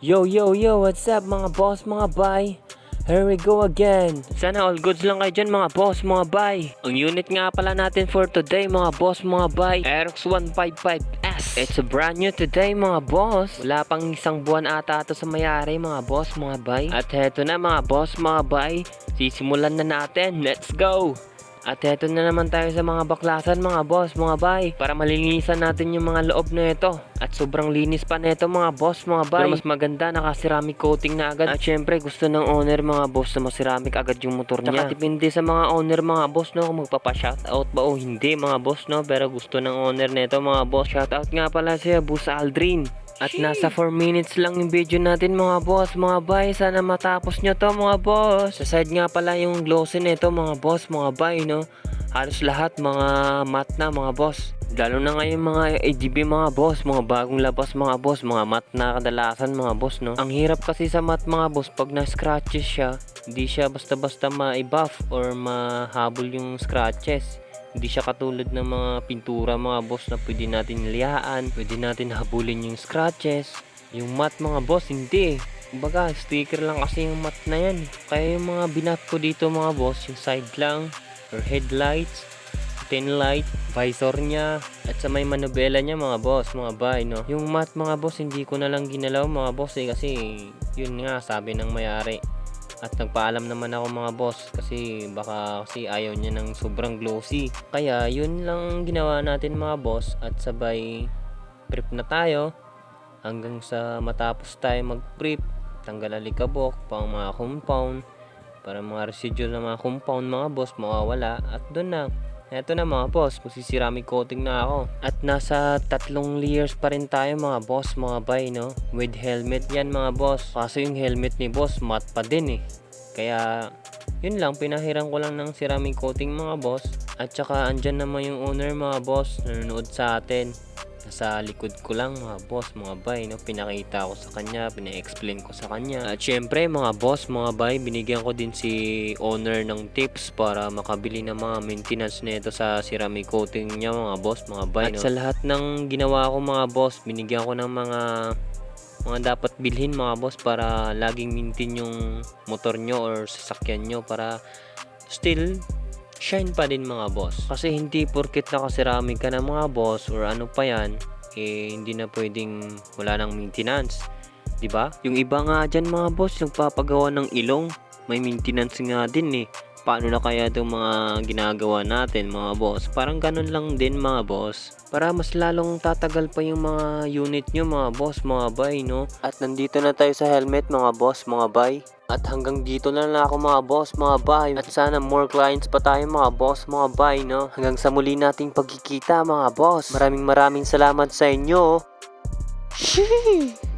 Yo, what's up mga boss, mga bay? Here we go again. Sana all goods lang kayo dyan mga boss, mga bay. Ang unit nga pala natin for today mga boss, mga bay, Aerox 155S. It's a brand new today mga boss. Wala pang isang buwan ata ito sa mayari mga boss, mga bay. At heto na mga boss, mga bay, sisimulan na natin. Let's go! At heto na naman tayo sa mga baklasan mga boss, mga bay, para malinisan natin yung mga loob na ito. At sobrang linis pa nito mga boss, mga bay. Pero mas maganda naka-ceramic coating na agad. At syempre gusto ng owner mga boss na mas-ceramic agad yung motor niya. Tsaka depende sa mga owner mga boss no kung magpapa-shoutout ba o hindi mga boss no. Pero gusto ng owner nito mga boss. Shoutout nga pala siya Boss Aldrin. At nasa 4 minutes lang yung video natin mga boss, mga bay. Sana matapos nyo to mga boss. Sa side nga pala yung glossy nito mga boss, mga bay no. Halos lahat mga matte na mga boss. Lalo na ngayon mga ADB mga boss, mga bagong labas mga boss, mga matte na kadalasan mga boss no. Ang hirap kasi sa matte mga boss pag na-scratches siya, hindi siya basta-basta ma-buff or mahabol yung scratches. Hindi siya katulad ng mga pintura mga boss na pwede natin liyaan, pwede natin habulin yung scratches. Yung matte mga boss hindi. Kumbaga sticker lang kasi yung matte na yan. Kaya yung mga binap ko dito mga boss, yung side lang or headlights, tail light, visor niya, at sa may manubela niya mga boss, mga bay no. Yung matte mga boss hindi ko na lang ginalaw mga boss kasi yun nga sabi ng may-ari. At nagpaalam naman ako mga boss kasi baka kasi ayaw niya ng sobrang glossy. Kaya yun lang ginawa natin mga boss at sabay prep na tayo hanggang sa matapos tayo mag-prep. Tanggal alikabok, pang mga compound para mga residue na mga compound mga boss mawawala. At doon na. Eto na mga boss, magsiceramic coating na ako. At nasa 3 layers pa rin tayo mga boss, mga bay no. With helmet yan mga boss. Kaso yung helmet ni boss matte pa din eh. Kaya yun lang, pinahiran ko lang ng ceramic coating mga boss. At saka andyan naman yung owner mga boss, nanonood sa atin. Nasa likod ko lang mga boss, mga bay no? Pinakita ko sa kanya, pina-explain ko sa kanya. At syempre mga boss, mga bay, binigyan ko din si owner ng tips para makabili ng mga maintenance nito sa ceramic coating niya mga boss, mga bay no? At sa lahat ng ginawa ko mga boss, binigyan ko ng mga dapat bilhin mga boss para laging maintain yung motor nyo or sasakyan nyo para still shine pa din mga boss. Kasi hindi porket naka-ceramic ka na mga boss or ano pa yan, eh hindi na pwedeng wala ng maintenance. Diba? Yung iba nga dyan mga boss, nagpapagawa ng ilong, may maintenance nga din eh. Paano na kaya itong mga ginagawa natin mga boss? Parang ganun lang din mga boss. Para mas lalong tatagal pa yung mga unit nyo mga boss, mga bay no? At nandito na tayo sa helmet mga boss, mga bay. At hanggang dito na lang ako mga boss, mga bay. At sana more clients pa tayo mga boss, mga bay no? Hanggang sa muli nating pagkikita mga boss. Maraming salamat sa inyo. Sheesh!